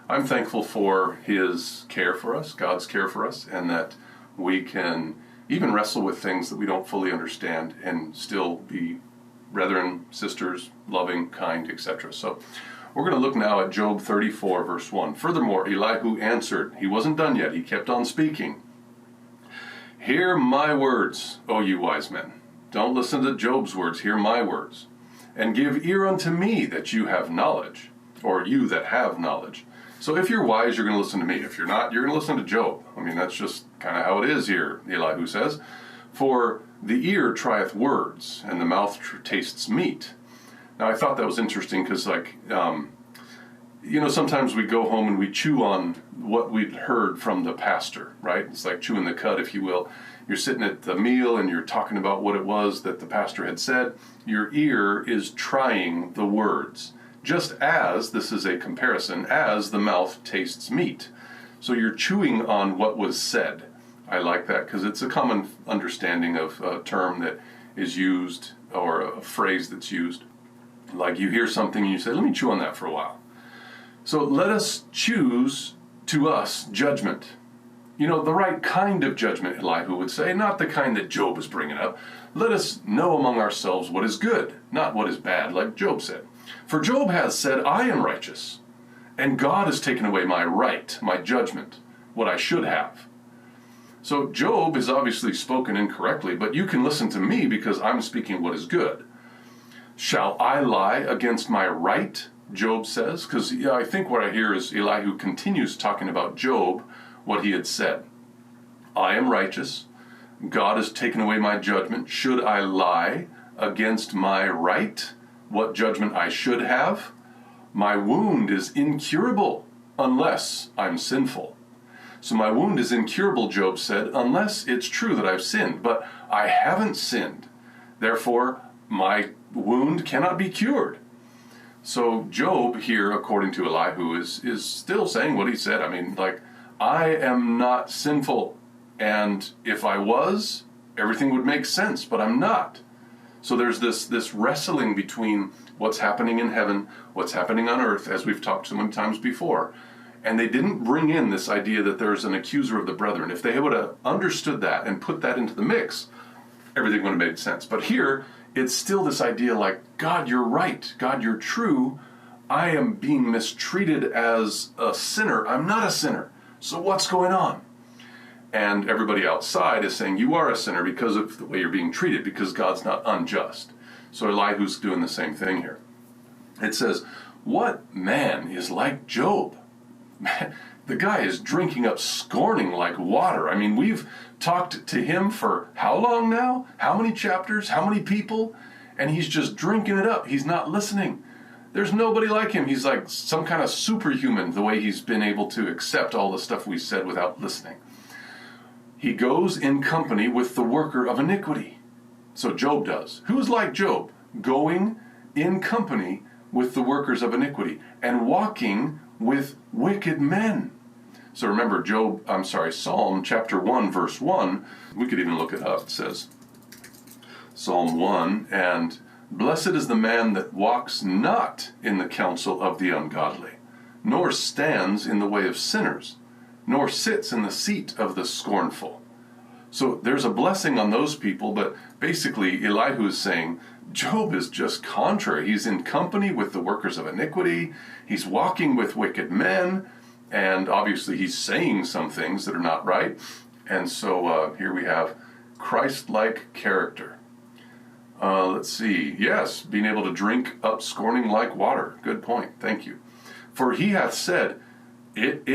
I'm thankful for his care for us, God's care for us, and that we can even wrestle with things that we don't fully understand and still be brethren, sisters, loving, kind, etc. So we're going to look now at Job 34, verse 1. Furthermore, Elihu answered. He wasn't done yet. He kept on speaking. Hear my words, O you wise men. Don't listen to Job's words. Hear my words. And give ear unto me that you have knowledge, or you that have knowledge. So if you're wise, you're going to listen to me. If you're not, you're going to listen to Job. I mean, that's just kind of how it is here, Elihu says. For the ear trieth words, and the mouth tastes meat. Now, I thought that was interesting because, like, sometimes we go home and we chew on what we'd heard from the pastor, right? It's like chewing the cud, if you will. You're sitting at the meal and you're talking about what it was that the pastor had said. Your ear is trying the words, just as, this is a comparison, as the mouth tastes meat. So you're chewing on what was said. I like that because it's a common understanding of a term that is used, or a phrase that's used. Like you hear something and you say, let me chew on that for a while. So let us choose to us judgment. The right kind of judgment, Elihu would say, not the kind that Job is bringing up. Let us know among ourselves what is good, not what is bad, like Job said. For Job has said, I am righteous, and God has taken away my right, my judgment, what I should have. So Job has obviously spoken incorrectly, but you can listen to me because I'm speaking what is good. Shall I lie against my right? Job says, because I think what I hear is Elihu continues talking about Job, what he had said. I am righteous. God has taken away my judgment. Should I lie against my right? What judgment I should have? My wound is incurable unless I'm sinful. So my wound is incurable, Job said, unless it's true that I've sinned. But I haven't sinned. Therefore, my wound cannot be cured. So Job here, according to Elihu, is still saying what he said. I mean, like, I am not sinful. And if I was, everything would make sense, but I'm not. So there's this wrestling between what's happening in heaven, what's happening on earth, as we've talked so many times before. And they didn't bring in this idea that there's an accuser of the brethren. If they would have understood that and put that into the mix, everything would have made sense. But here, it's still this idea like, God, you're right. God, you're true. I am being mistreated as a sinner. I'm not a sinner. So what's going on? And everybody outside is saying, you are a sinner because of the way you're being treated, because God's not unjust. So Elihu's doing the same thing here. It says, what man is like Job? Man, the guy is drinking up scorning like water. I mean, we've talked to him for how long now? How many chapters? How many people? And he's just drinking it up. He's not listening. There's nobody like him. He's like some kind of superhuman, the way he's been able to accept all the stuff we said without listening. He goes in company with the worker of iniquity. So Job does. Who's like Job? Going in company with the workers of iniquity and walking with wicked men. So remember Psalm chapter 1, verse 1. We could even look it up. It says, Psalm 1, and blessed is the man that walks not in the counsel of the ungodly, nor stands in the way of sinners, nor sits in the seat of the scornful. So there's a blessing on those people, but basically Elihu is saying Job is just contrary. He's in company with the workers of iniquity. He's walking with wicked men, and obviously he's saying some things that are not right. And so here we have Christ-like character. Let's see. Yes, being able to drink up scorning like water. Good point. Thank you. For he hath said, it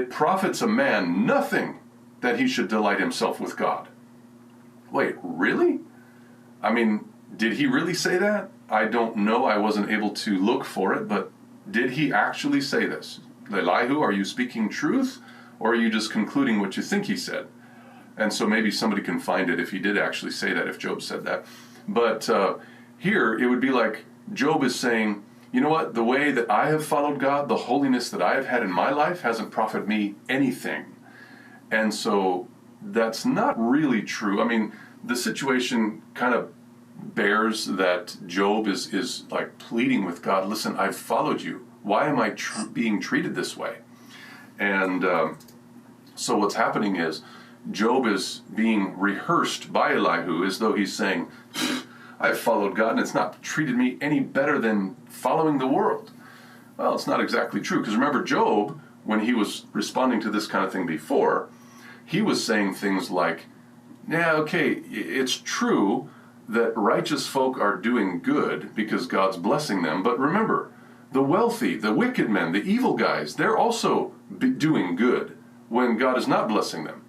profits a man nothing that he should delight himself with God. Wait, really? I mean, did he really say that? I don't know. I wasn't able to look for it, but did he actually say this? Elihu, are you speaking truth, or are you just concluding what you think he said? And so maybe somebody can find it if he did actually say that, if Job said that. But here, it would be like Job is saying, you know what? The way that I have followed God, the holiness that I have had in my life hasn't profited me anything. And so that's not really true. I mean, the situation kind of bears that Job is like pleading with God, listen, I've followed you. Why am I being treated this way? And so what's happening is Job is being rehearsed by Elihu as though he's saying, I've followed God and it's not treated me any better than following the world. Well, it's not exactly true, because remember, Job, when he was responding to this kind of thing before, he was saying things like, yeah, okay, it's true that righteous folk are doing good because God's blessing them, but remember, the wealthy, the wicked men, the evil guys, they're also doing good when God is not blessing them.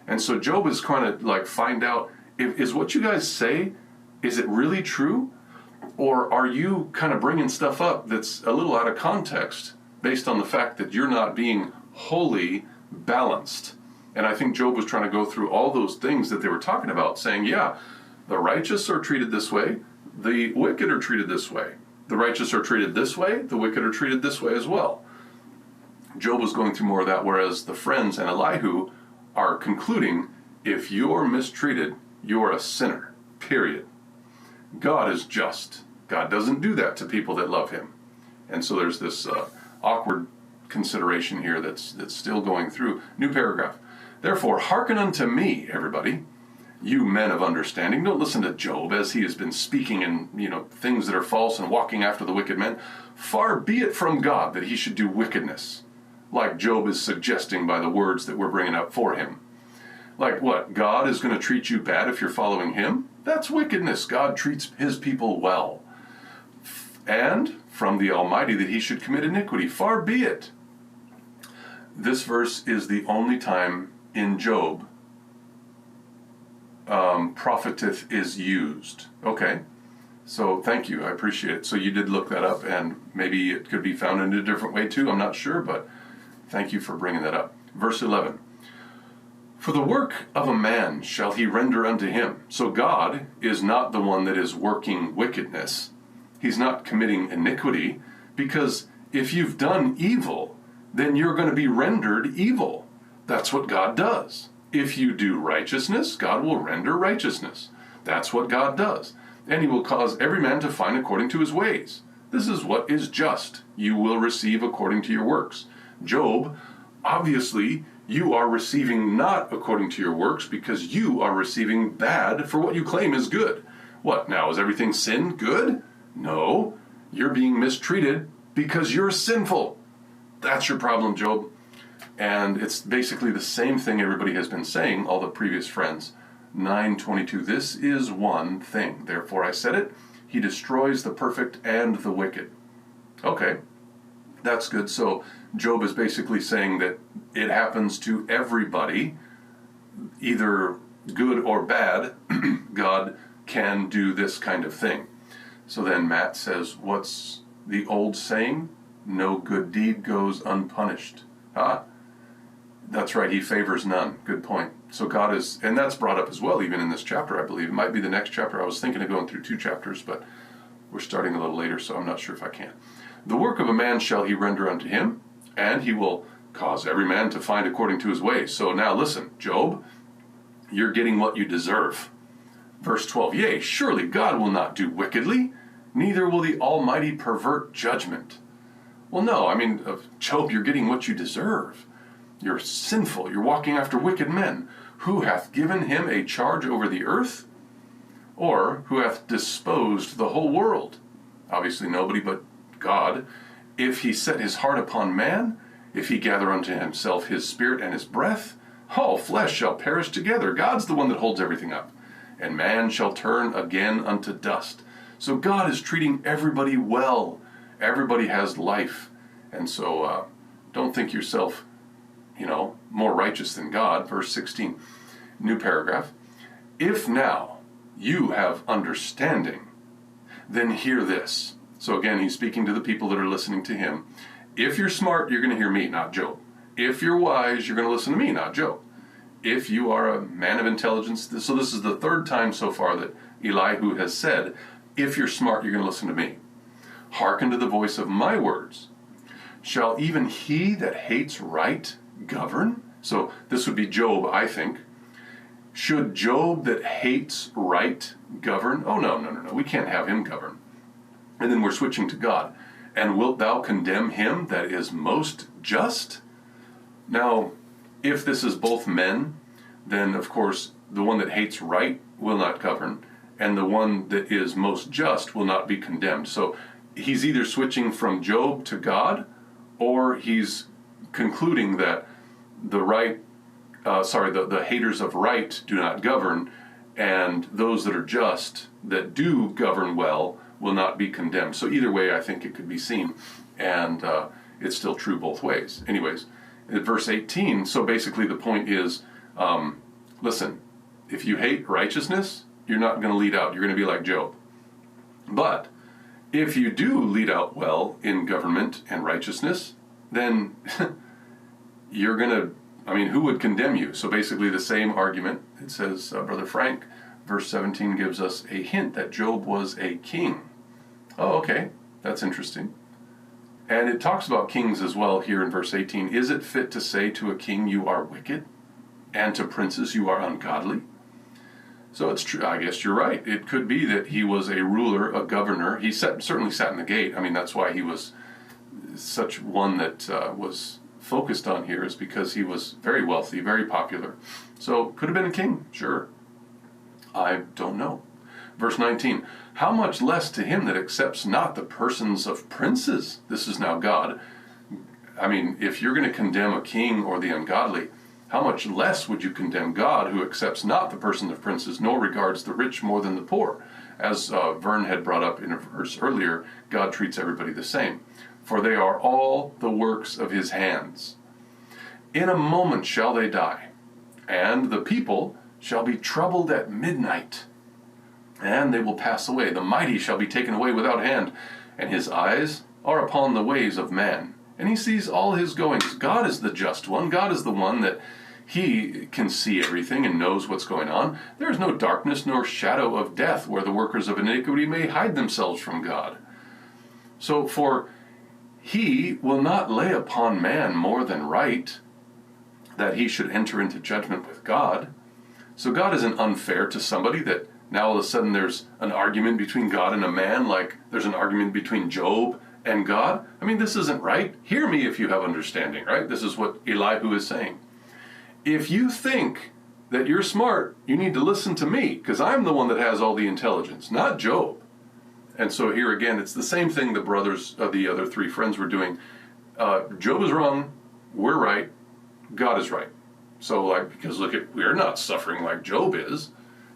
And so Job is trying to like find out, is what you guys say, is it really true? Or are you kind of bringing stuff up that's a little out of context based on the fact that you're not being wholly balanced? And I think Job was trying to go through all those things that they were talking about, saying, yeah, the righteous are treated this way, the wicked are treated this way. The righteous are treated this way, the wicked are treated this way as well. Job was going through more of that, whereas the friends and Elihu are concluding, if you're mistreated, you're a sinner, period. God is just. God doesn't do that to people that love him. And so there's this awkward consideration here that's still going through. New paragraph. Therefore, hearken unto me, everybody, you men of understanding. Don't listen to Job as he has been speaking in things that are false and walking after the wicked men. Far be it from God that he should do wickedness, like Job is suggesting by the words that we're bringing up for him. Like what? God is going to treat you bad if you're following him? That's wickedness. God treats his people well. And from the Almighty that he should commit iniquity. Far be it. This verse is the only time in Job propheteth is used. Okay, so thank you. I appreciate it. So you did look that up, and maybe it could be found in a different way too. I'm not sure, but thank you for bringing that up. Verse 11. For the work of a man shall he render unto him. So God is not the one that is working wickedness. He's not committing iniquity, because if you've done evil, then you're going to be rendered evil. That's what God does. If you do righteousness, God will render righteousness. That's what God does. And he will cause every man to find according to his ways. This is what is just. You will receive according to your works. Job, obviously, you are receiving not according to your works, because you are receiving bad for what you claim is good. What now? Is everything sin good? No. You're being mistreated because you're sinful. That's your problem, Job. And it's basically the same thing everybody has been saying, all the previous friends. 9:22, this is one thing. Therefore I said it, he destroys the perfect and the wicked. Okay, that's good. So Job is basically saying that it happens to everybody, either good or bad. God can do this kind of thing. So then Matt says, what's the old saying? No good deed goes unpunished. That's right, he favors none. Good point. So God is, and that's brought up as well, even in this chapter, I believe. It might be the next chapter. I was thinking of going through 2 chapters, but we're starting a little later, so I'm not sure if I can. The work of a man shall he render unto him, and he will cause every man to find according to his ways. So now listen, Job, you're getting what you deserve. Verse 12, yea, surely God will not do wickedly, neither will the Almighty pervert judgment. Well, no, I mean, Job, you're getting what you deserve. You're sinful. You're walking after wicked men. Who hath given him a charge over the earth? Or who hath disposed the whole world? Obviously nobody but God. If he set his heart upon man, if he gather unto himself his spirit and his breath, all flesh shall perish together. God's the one that holds everything up. And man shall turn again unto dust. So God is treating everybody well. Everybody has life. And so don't think yourself more righteous than God. Verse 16, new paragraph. If now you have understanding, then hear this. So again, he's speaking to the people that are listening to him. If you're smart, you're going to hear me, not Job. If you're wise, you're going to listen to me, not Job. If you are a man of intelligence, so this is the 3rd time so far that Elihu has said, if you're smart, you're going to listen to me. Hearken to the voice of my words. Shall even he that hates right govern? So this would be Job, I think. Should Job that hates right govern? Oh, no. We can't have him govern. And then we're switching to God. And wilt thou condemn him that is most just? Now, if this is both men, then of course the one that hates right will not govern, and the one that is most just will not be condemned. So he's either switching from Job to God, or he's concluding that the haters of right do not govern, and those that are just, that do govern well, will not be condemned. So either way, I think it could be seen, and it's still true both ways. Anyways, in verse 18, so basically the point is, listen, if you hate righteousness, you're not going to lead out. You're going to be like Job. But if you do lead out well in government and righteousness, then you're going to, who would condemn you? So basically the same argument. It says, Brother Frank, verse 17 gives us a hint that Job was a king. Oh, okay. That's interesting. And it talks about kings as well here in verse 18. Is it fit to say to a king, you are wicked, and to princes, you are ungodly? So it's true. I guess you're right. It could be that he was a ruler, a governor. He certainly sat in the gate. That's why he was such one that was focused on here, is because he was very wealthy, very popular. So could have been a king, sure. I don't know. Verse 19, how much less to him that accepts not the persons of princes? This is now God. If you're going to condemn a king or the ungodly, how much less would you condemn God, who accepts not the person of princes, nor regards the rich more than the poor? As Vern had brought up in a verse earlier, God treats everybody the same. For they are all the works of his hands. In a moment shall they die, and the people shall be troubled at midnight, and they will pass away. The mighty shall be taken away without hand, and his eyes are upon the ways of man, and he sees all his goings. God is the just one. God is the one that he can see everything and knows what's going on. There is no darkness nor shadow of death where the workers of iniquity may hide themselves from God. So for he will not lay upon man more than right, that he should enter into judgment with God. So God isn't unfair to somebody that now all of a sudden there's an argument between God and a man, like there's an argument between Job and God. This isn't right. Hear me if you have understanding, right? This is what Elihu is saying. If you think that you're smart, you need to listen to me, because I'm the one that has all the intelligence, not Job. And so here again, it's the same thing the brothers of the other three friends were doing. Job is wrong, we're right, God is right. So because we're not suffering like Job is.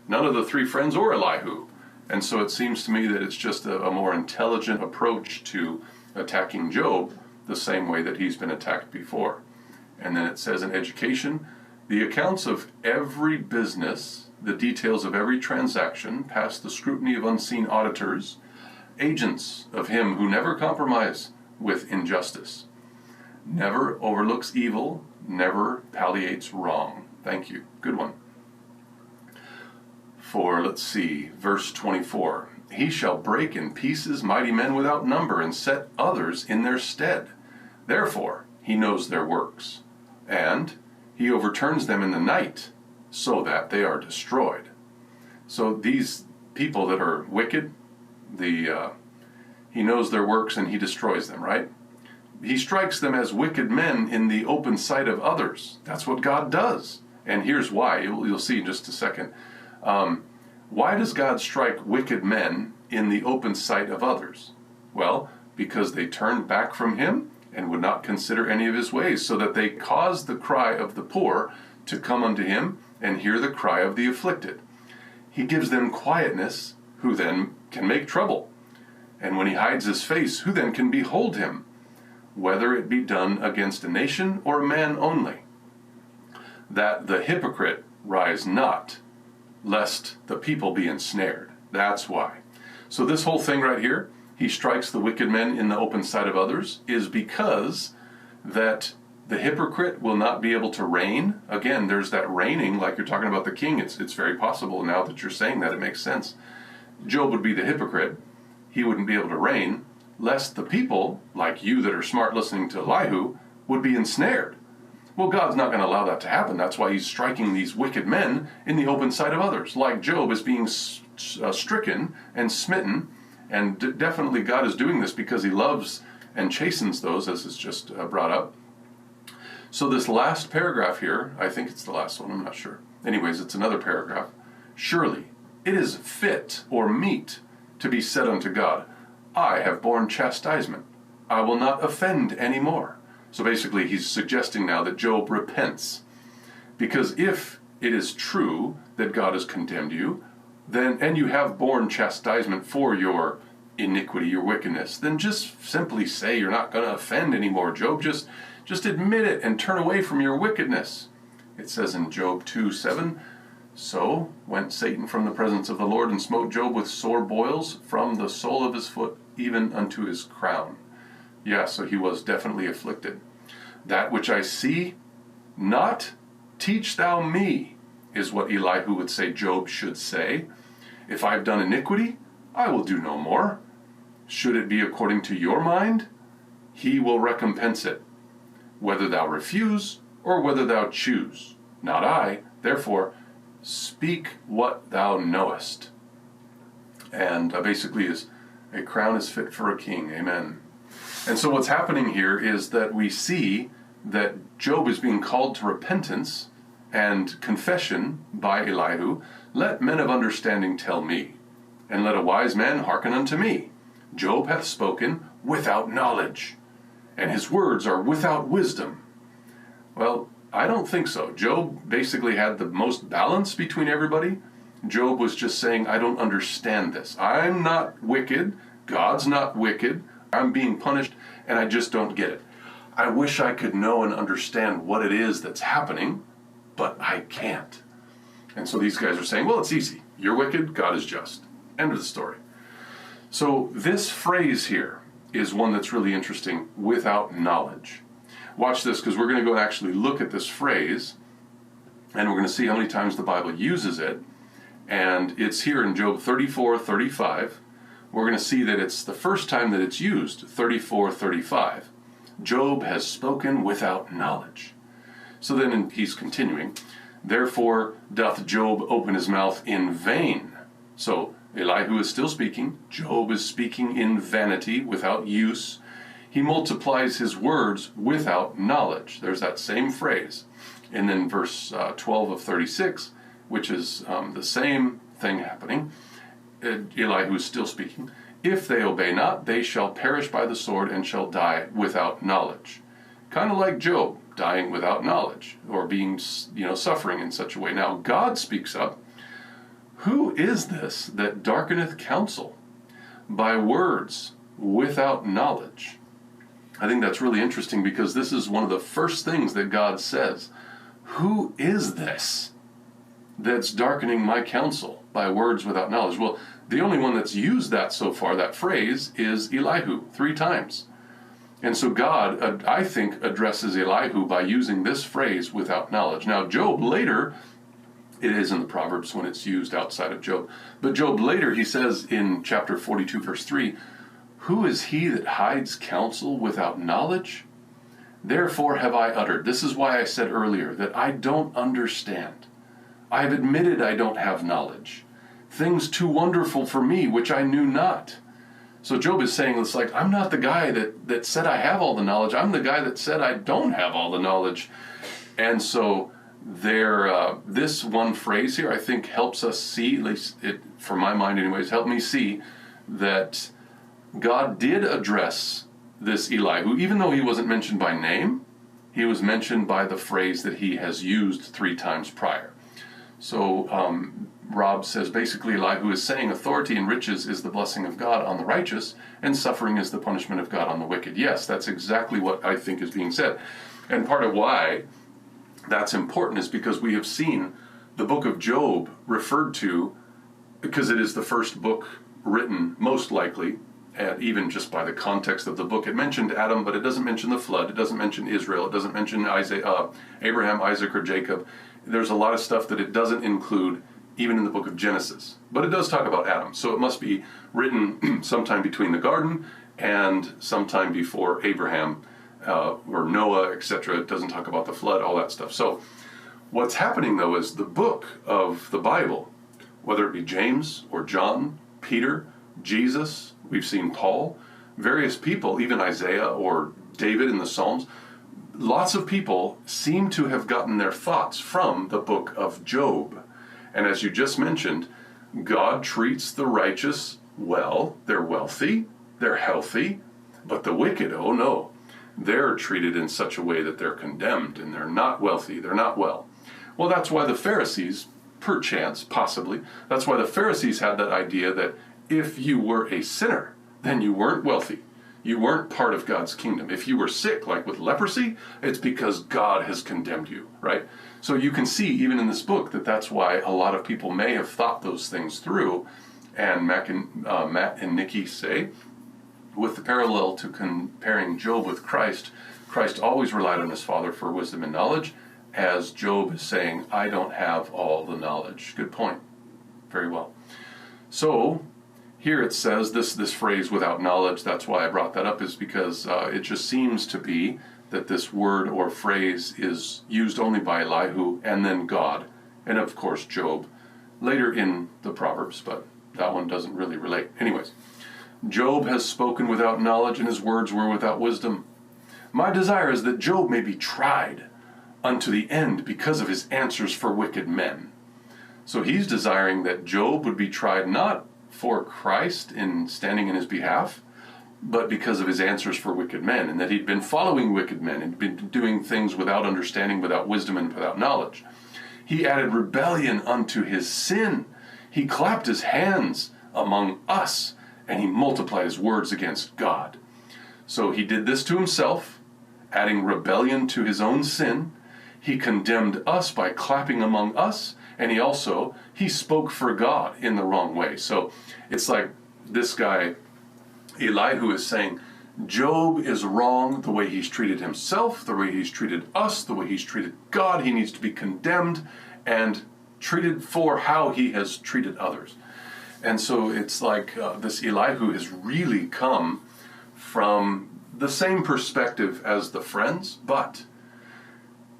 None of the three friends or Elihu. And so it seems to me that it's just a more intelligent approach to attacking Job the same way that he's been attacked before. And then it says in education, the accounts of every business, the details of every transaction, pass the scrutiny of unseen auditors, agents of him who never compromise with injustice, never overlooks evil, never palliates wrong. Thank you. Good one. For, let's see, verse 24. He shall break in pieces mighty men without number, and set others in their stead. Therefore he knows their works, and he overturns them in the night, so that they are destroyed. So these people that are wicked, he knows their works and he destroys them, right? He strikes them as wicked men in the open sight of others. That's what God does. And here's why. You'll see in just a second. Why does God strike wicked men in the open sight of others? Well, because they turned back from him and would not consider any of his ways, so that they caused the cry of the poor to come unto him and hear the cry of the afflicted. He gives them quietness, who then can make trouble. And when he hides his face, who then can behold him? Whether it be done against a nation or a man only. That the hypocrite rise not, lest the people be ensnared. That's why. So this whole thing right here, he strikes the wicked men in the open sight of others, is because that the hypocrite will not be able to reign. Again, there's that reigning, like you're talking about the king. It's very possible now that you're saying that, it makes sense. Job would be the hypocrite. He wouldn't be able to reign, lest the people, like you that are smart listening to Elihu, would be ensnared. Well, God's not going to allow that to happen. That's why he's striking these wicked men in the open sight of others, like Job is being stricken and smitten And definitely God is doing this because he loves and chastens those, as is just brought up. So this last paragraph here, I think it's the last one, I'm not sure. Anyways, it's another paragraph. Surely it is fit or meet to be said unto God, I have borne chastisement. I will not offend any more. So basically he's suggesting now that Job repents. Because if it is true that God has condemned you, then, and you have borne chastisement for your iniquity, your wickedness, then just simply say you're not going to offend anymore, Job. Just admit it and turn away from your wickedness. It says in Job 2:7, so went Satan from the presence of the Lord and smote Job with sore boils from the sole of his foot even unto his crown. Yeah, so he was definitely afflicted. That which I see, not teach thou me, is what Elihu would say Job should say. If I've done iniquity, I will do no more. Should it be according to your mind, he will recompense it, whether thou refuse or whether thou choose. Not I, therefore, speak what thou knowest. And basically is, a crown is fit for a king, amen. And so what's happening here is that we see that Job is being called to repentance and confession by Elihu. Let men of understanding tell me, and let a wise man hearken unto me. Job hath spoken without knowledge, and his words are without wisdom. Well, I don't think so. Job basically had the most balance between everybody. Job was just saying, I don't understand this. I'm not wicked. God's not wicked. I'm being punished, and I just don't get it. I wish I could know and understand what it is that's happening, but I can't. And so these guys are saying, well, it's easy. You're wicked, God is just. End of the story. So this phrase here is one that's really interesting, without knowledge. Watch this, because we're going to go and actually look at this phrase, and we're going to see how many times the Bible uses it. And it's here in Job 34:35. We're going to see that it's the first time that it's used, 34:35. Job has spoken without knowledge. So then he's continuing, therefore doth Job open his mouth in vain. So Elihu is still speaking. Job is speaking in vanity, without use. He multiplies his words without knowledge. There's that same phrase. And then verse 12 of 36, which is the same thing happening. Elihu is still speaking. If they obey not, they shall perish by the sword and shall die without knowledge. Kind of like Job, dying without knowledge, or being, suffering in such a way. Now, God speaks up. Who is this that darkeneth counsel by words without knowledge? I think that's really interesting, because this is one of the first things that God says. Who is this that's darkening my counsel by words without knowledge? Well, the only one that's used that so far, that phrase, is Elihu, 3 times. And so God, I think, addresses Elihu by using this phrase, without knowledge. Now, Job later, it is in the Proverbs when it's used outside of Job, but Job later, he says in chapter 42, verse 3, who is he that hides counsel without knowledge? Therefore have I uttered. This is why I said earlier that I don't understand. I have admitted I don't have knowledge. Things too wonderful for me, which I knew not. So Job is saying, it's like, I'm not the guy that said I have all the knowledge. I'm the guy that said I don't have all the knowledge. And so this one phrase here, I think, helps us see, at least it, for my mind anyways, helped me see that God did address this Elihu, even though he wasn't mentioned by name. He was mentioned by the phrase that he has used 3 times prior. So Rob says, basically, Elihu is saying authority and riches is the blessing of God on the righteous, and suffering is the punishment of God on the wicked. Yes, that's exactly what I think is being said. And part of why that's important is because we have seen the book of Job referred to, because it is the first book written, most likely, and even just by the context of the book. It mentioned Adam, but it doesn't mention the flood. It doesn't mention Israel. It doesn't mention Abraham, Isaac, or Jacob. There's a lot of stuff that it doesn't include, even in the book of Genesis. But it does talk about Adam. So it must be written sometime between the garden and sometime before Abraham or Noah, etc. It doesn't talk about the flood, all that stuff. So what's happening, though, is the book of the Bible, whether it be James or John, Peter, Jesus, we've seen Paul, various people, even Isaiah or David in the Psalms. Lots of people seem to have gotten their thoughts from the book of Job. And as you just mentioned, God treats the righteous well. They're wealthy, they're healthy, but the wicked, oh no, they're treated in such a way that they're condemned, and they're not wealthy, they're not well. Well, that's why the Pharisees, perchance, possibly, that's why the Pharisees had that idea that if you were a sinner, then you weren't wealthy. You weren't part of God's kingdom. If you were sick, like with leprosy, it's because God has condemned you, right? So you can see, even in this book, that that's why a lot of people may have thought those things through. And Matt and Nikki say, with the parallel to comparing Job with Christ, Christ always relied on his Father for wisdom and knowledge, as Job is saying, I don't have all the knowledge. Good point. Very well. So here it says this phrase, without knowledge. That's why I brought that up, is because it just seems to be that this word or phrase is used only by Elihu and then God, and of course Job, later in the Proverbs, but that one doesn't really relate. Anyways, Job has spoken without knowledge, and his words were without wisdom. My desire is that Job may be tried unto the end because of his answers for wicked men. So he's desiring that Job would be tried not for Christ in standing in his behalf, but because of his answers for wicked men, and that he'd been following wicked men and been doing things without understanding, without wisdom, and without knowledge. He added rebellion unto his sin. He clapped his hands among us, and he multiplied his words against God. So he did this to himself, adding rebellion to his own sin. He condemned us by clapping among us, and he spoke for God in the wrong way. So it's like this guy, Elihu, is saying, Job is wrong the way he's treated himself, the way he's treated us, the way he's treated God. He needs to be condemned and treated for how he has treated others. And so it's like this Elihu has really come from the same perspective as the friends, but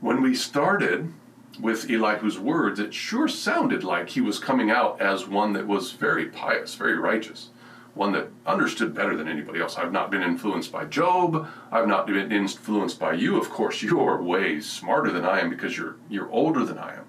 when we started with Elihu's words, it sure sounded like he was coming out as one that was very pious, very righteous, one that understood better than anybody else. I've not been influenced by Job. I've not been influenced by you. Of course, you're way smarter than I am because you're older than I am,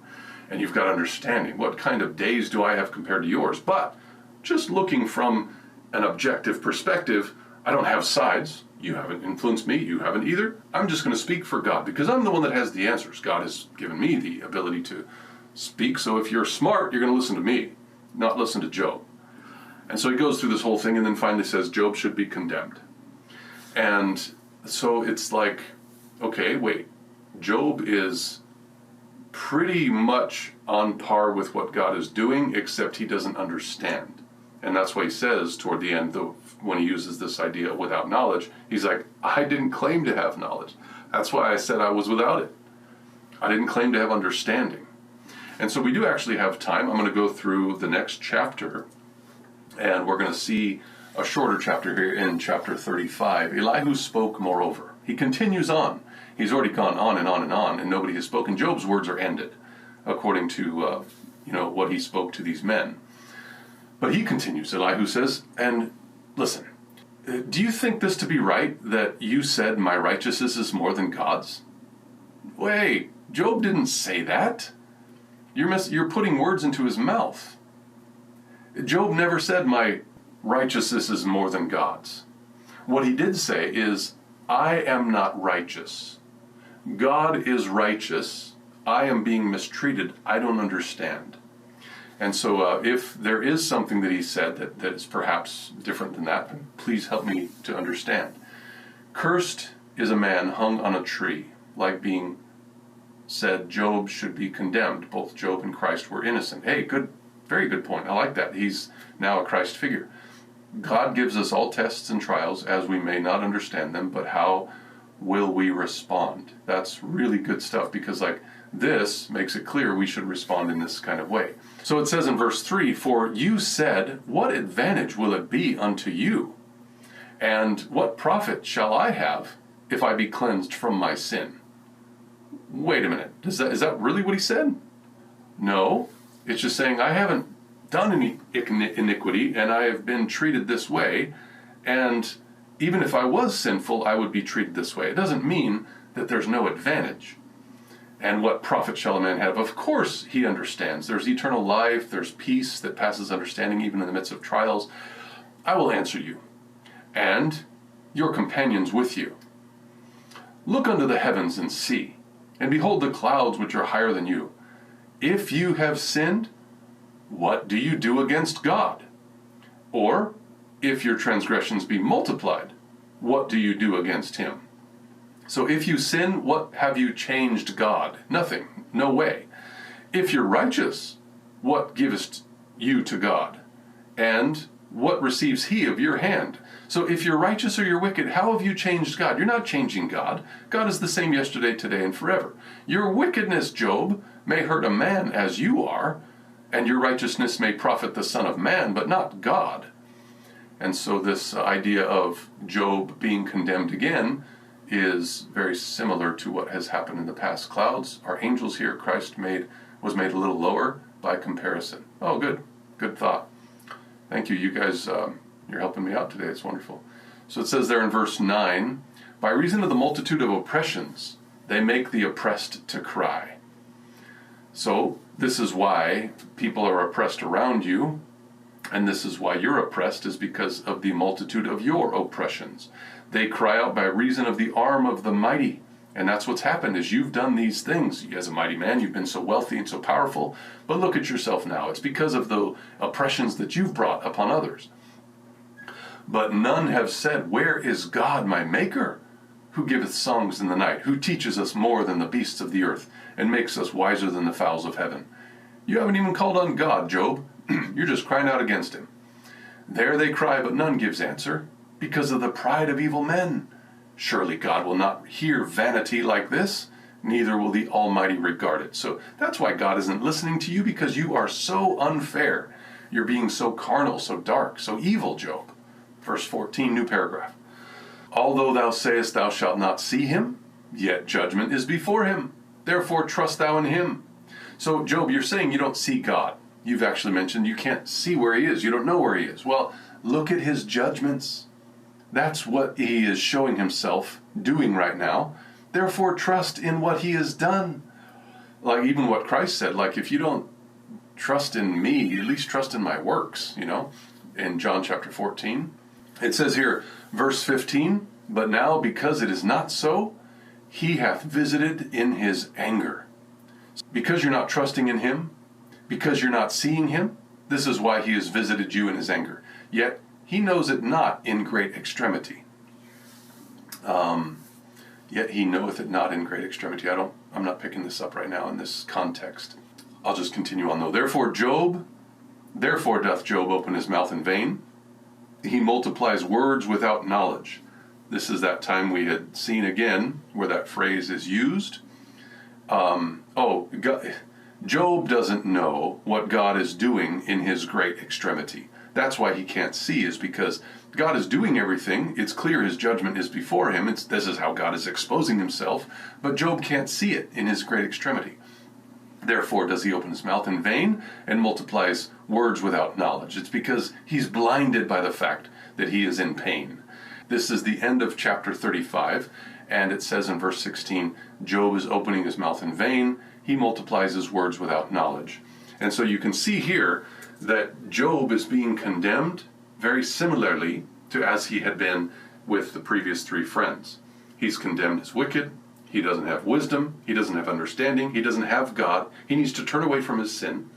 and you've got understanding. What kind of days do I have compared to yours? But just looking from an objective perspective, I don't have sides. You haven't influenced me. You haven't either. I'm just going to speak for God because I'm the one that has the answers. God has given me the ability to speak. So if you're smart, you're going to listen to me, not listen to Job. And so he goes through this whole thing and then finally says Job should be condemned. And so it's like, okay, wait. Job is pretty much on par with what God is doing, except he doesn't understand. And that's why he says toward the end, when he uses this idea without knowledge, he's like, I didn't claim to have knowledge. That's why I said I was without it. I didn't claim to have understanding. And so we do actually have time. I'm going to go through the next chapter, and we're going to see a shorter chapter here in chapter 35. Elihu spoke moreover. He continues on. He's already gone on and on and on, and nobody has spoken. Job's words are ended, according to what he spoke to these men. But he continues. Elihu says, and listen, do you think this to be right, that you said my righteousness is more than God's? Wait, Job didn't say that. You're putting words into his mouth. Job never said my righteousness is more than God's. What he did say is, I am not righteous. God is righteous. I am being mistreated. I don't understand. And so if there is something that he said that is perhaps different than that, please help me to understand. Cursed is a man hung on a tree, like being said Job should be condemned. Both Job and Christ were innocent. Hey, good, very good point. I like that. He's now a Christ figure. God gives us all tests and trials as we may not understand them, but how will we respond? That's really good stuff, because this makes it clear we should respond in this kind of way. So it says in verse 3, for you said, what advantage will it be unto you? And what profit shall I have if I be cleansed from my sin? Wait a minute. Is that really what he said? No. It's just saying I haven't done any iniquity, and I have been treated this way, and even if I was sinful, I would be treated this way. It doesn't mean that there's no advantage. And what profit shall a man have? Of course he understands. There's eternal life, there's peace that passes understanding even in the midst of trials. I will answer you, and your companions with you. Look unto the heavens and see, and behold the clouds which are higher than you. If you have sinned, what do you do against God? Or, if your transgressions be multiplied, what do you do against him? So if you sin, what have you changed God? Nothing. No way. If you're righteous, what givest you to God? And what receives he of your hand? So if you're righteous or you're wicked, how have you changed God? You're not changing God. God is the same yesterday, today, and forever. Your wickedness, Job, may hurt a man as you are, and your righteousness may profit the Son of Man, but not God. And so this idea of Job being condemned again is very similar to what has happened in the past. Clouds are angels here. Christ was made a little lower by comparison. Oh, good. Good thought. Thank you. You guys, you're helping me out today. It's wonderful. So it says there in verse 9, by reason of the multitude of oppressions, they make the oppressed to cry. So this is why people are oppressed around you, and this is why you're oppressed, is because of the multitude of your oppressions. They cry out by reason of the arm of the mighty. And that's what's happened, is you've done these things. As a mighty man, you've been so wealthy and so powerful. But look at yourself now. It's because of the oppressions that you've brought upon others. But none have said, where is God my maker? Who giveth songs in the night? Who teaches us more than the beasts of the earth, and makes us wiser than the fowls of heaven? You haven't even called on God, Job. You're just crying out against him. There they cry, but none gives answer, because of the pride of evil men. Surely God will not hear vanity like this, neither will the Almighty regard it. So that's why God isn't listening to you, because you are so unfair. You're being so carnal, so dark, so evil, Job. Verse 14, new paragraph. Although thou sayest thou shalt not see him, yet judgment is before him. Therefore trust thou in him. So Job, you're saying you don't see God. You've actually mentioned you can't see where he is. You don't know where he is. Well, look at his judgments. That's what he is showing himself doing right now. Therefore trust in what he has done. Like even what Christ said, like if you don't trust in me, at least trust in my works, in John chapter 14. It says here, verse 15, but now because it is not so, he hath visited in his anger. Because you're not trusting in him, because you're not seeing him, this is why he has visited you in his anger. Yet he knows it not in great extremity. Yet he knoweth it not in great extremity. I'm not picking this up right now in this context. I'll just continue on though. Therefore doth Job open his mouth in vain. He multiplies words without knowledge. This is that time we had seen again where that phrase is used. Job doesn't know what God is doing in his great extremity. That's why he can't see, is because God is doing everything. It's clear his judgment is before him. This is how God is exposing himself. But Job can't see it in his great extremity. Therefore does he open his mouth in vain and multiplies words without knowledge. It's because he's blinded by the fact that he is in pain. This is the end of chapter 35, and it says in verse 16, Job is opening his mouth in vain. He multiplies his words without knowledge. And so you can see here that Job is being condemned very similarly to as he had been with the previous three friends. He's condemned as wicked. He doesn't have wisdom. He doesn't have understanding. He doesn't have God. He needs to turn away from his sin.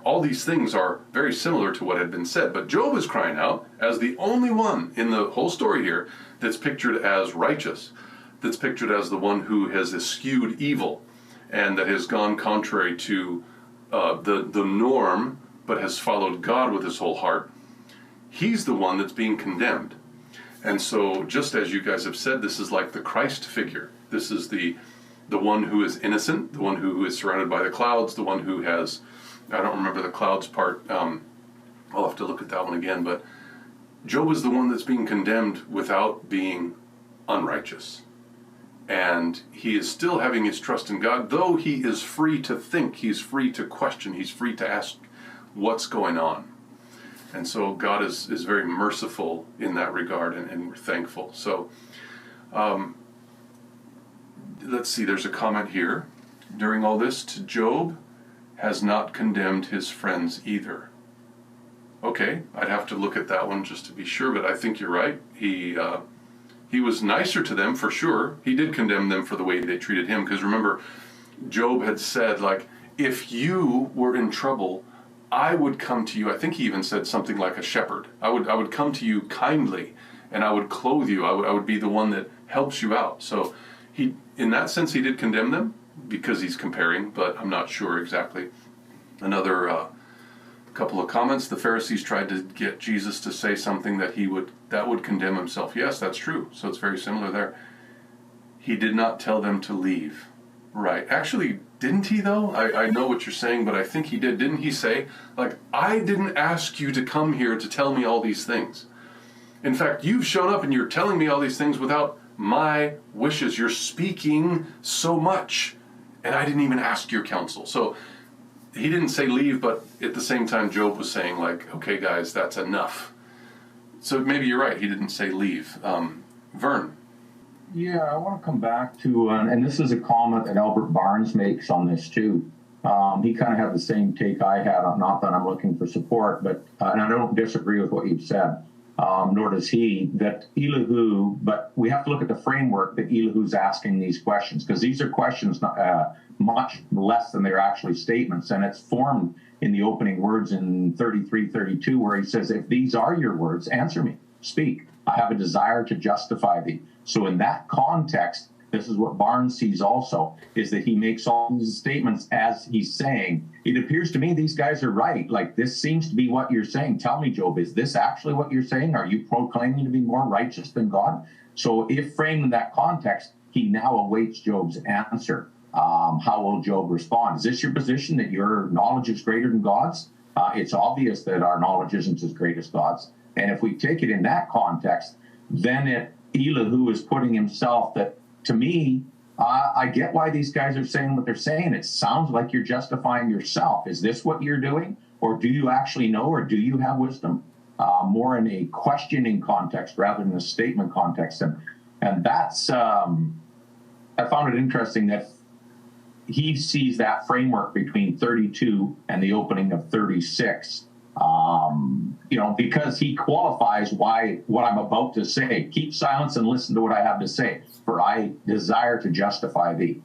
All these things are very similar to what had been said. But Job is crying out as the only one in the whole story here that's pictured as righteous, that's pictured as the one who has eschewed evil and that has gone contrary to the norm, but has followed God with his whole heart. He's the one that's being condemned. And so just as you guys have said, this is like the Christ figure. This is the one who is innocent, the one who is surrounded by the clouds, the one who has, I don't remember the clouds part, I'll have to look at that one again, but Job is the one that's being condemned without being unrighteous. And he is still having his trust in God, though he is free to think, he's free to question, he's free to ask, what's going on. And so God is very merciful in that regard, and we're thankful. So let's see, there's a comment here. During all this, to Job has not condemned his friends either. Okay, I'd have to look at that one just to be sure, but I think you're right. He was nicer to them for sure. He did condemn them for the way they treated him, because remember, Job had said, like, if you were in trouble, I would come to you. I think he even said something like a shepherd. I would come to you kindly, and I would clothe you. I would be the one that helps you out. So he, in that sense, he did condemn them because he's comparing, but I'm not sure exactly. Another couple of comments. The Pharisees tried to get Jesus to say something that would condemn himself. Yes, that's true. So it's very similar there. He did not tell them to leave. Right. Actually, didn't he though? I know what you're saying, but I think he did. Didn't he say, like, I didn't ask you to come here to tell me all these things. In fact, you've shown up and you're telling me all these things without my wishes. You're speaking so much, and I didn't even ask your counsel. So he didn't say leave, but at the same time, Job was saying, like, okay, guys, that's enough. So maybe you're right. He didn't say leave. Vern. Yeah, I want to come back to, and this is a comment that Albert Barnes makes on this too. He kind of had the same take I had, not that I'm looking for support, but, and I don't disagree with what you've said, nor does he, that Elihu, but we have to look at the framework that Elihu's asking these questions, because these are questions much less than they're actually statements, and it's formed in the opening words in 33-32, where he says, if these are your words, answer me, speak. I have a desire to justify thee. So in that context, this is what Barnes sees also, is that he makes all these statements as he's saying, it appears to me these guys are right. Like, this seems to be what you're saying. Tell me, Job, is this actually what you're saying? Are you proclaiming to be more righteous than God? So if framed in that context, he now awaits Job's answer. How will Job respond? Is this your position, that your knowledge is greater than God's? It's obvious that our knowledge isn't as great as God's. And if we take it in that context, then Elihu is putting himself that, to me, I get why these guys are saying what they're saying. It sounds like you're justifying yourself. Is this what you're doing? Or do you actually know, or do you have wisdom? More in a questioning context rather than a statement context. And that's, I found it interesting that he sees that framework between 32 and the opening of 36. Because he qualifies what I'm about to say. Keep silence and listen to what I have to say, for I desire to justify thee.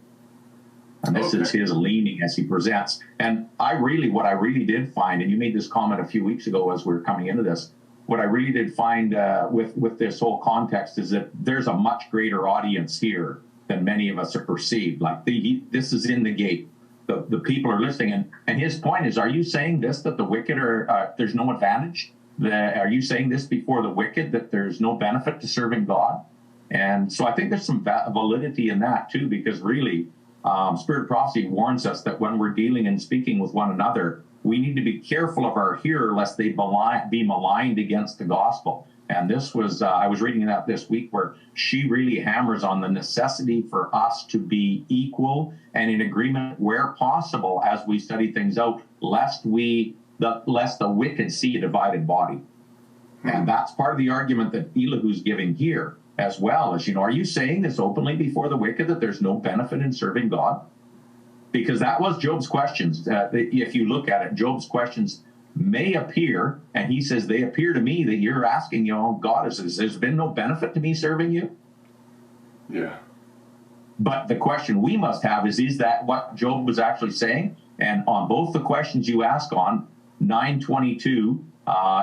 And this is his leaning as he presents. And what I really did find, and you made this comment a few weeks ago as we were coming into this, what I really did find with this whole context is that there's a much greater audience here than many of us are perceived. Like, this is in the gate. The people are listening, and his point is, are you saying this, that the wicked are, there's no advantage? Are you saying this before the wicked, that there's no benefit to serving God? And so I think there's some validity in that too, because really, Spirit of Prophecy warns us that when we're dealing and speaking with one another, we need to be careful of our hearer, lest they be maligned against the gospel. And this was, I was reading that this week, where she really hammers on the necessity for us to be equal and in agreement where possible as we study things out, lest the wicked see a divided body. And that's part of the argument that Elihu's giving here, as well as, are you saying this openly before the wicked, that there's no benefit in serving God? Because that was Job's questions. If you look at it, Job's questions may appear, and he says, they appear to me that you're asking, God, there's been no benefit to me serving you? Yeah. But the question we must have is that what Job was actually saying? And on both the questions you ask on, 922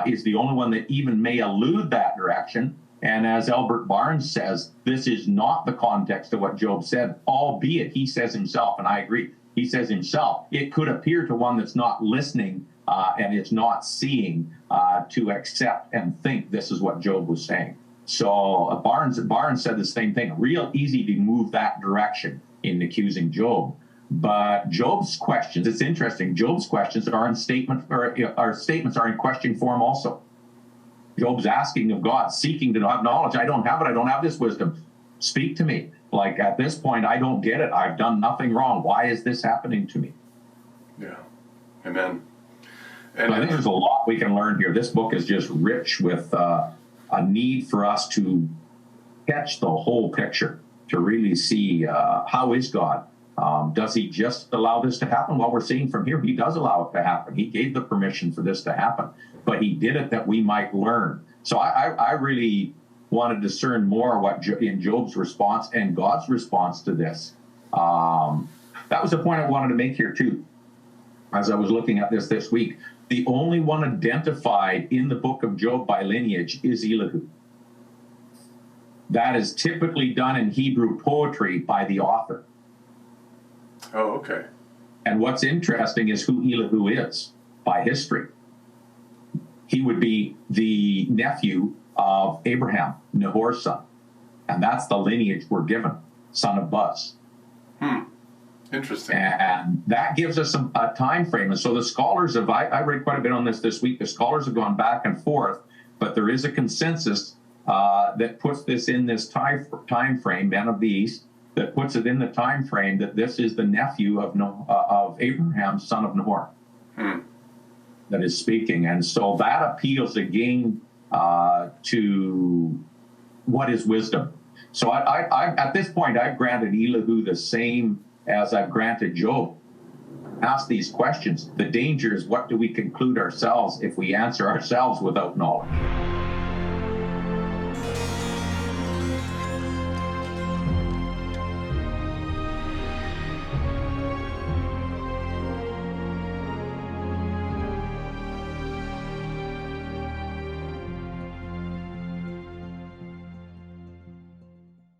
is the only one that even may allude that direction. And as Albert Barnes says, this is not the context of what Job said, albeit he says himself, and I agree, he says himself, it could appear to one that's not listening and it's not seeing to accept and think this is what Job was saying. So Barnes said the same thing. Real easy to move that direction in accusing Job. But Job's questions, it's interesting, Job's questions are in statement, or our statements are in question form also. Job's asking of God, seeking to have knowledge. I don't have it. I don't have this wisdom. Speak to me. Like, at this point, I don't get it. I've done nothing wrong. Why is this happening to me? Yeah. Amen. And I think there's a lot we can learn here. This book is just rich with a need for us to catch the whole picture, to really see how is God. Does he just allow this to happen? Well, we're seeing from here, he does allow it to happen. He gave the permission for this to happen, but he did it that we might learn. So I really want to discern more what in Job's response and God's response to this. That was the point I wanted to make here too. As I was looking at this week, the only one identified in the book of Job by lineage is Elihu. That is typically done in Hebrew poetry by the author. Oh, okay. And what's interesting is who Elihu is by history. He would be the nephew of Abraham, Nahor's son. And that's the lineage we're given, son of Buz. Interesting. And that gives us a time frame. And so the scholars have, I read quite a bit on this week, the scholars have gone back and forth, but there is a consensus that puts this in this time frame, men of the East, that puts it in the time frame that this is the nephew of Abraham, son of Nahor, that is speaking. And so that appeals again to what is wisdom. So I at this point, I've granted Elihu the same as I've granted Job. Ask these questions. The danger is, what do we conclude ourselves if we answer ourselves without knowledge?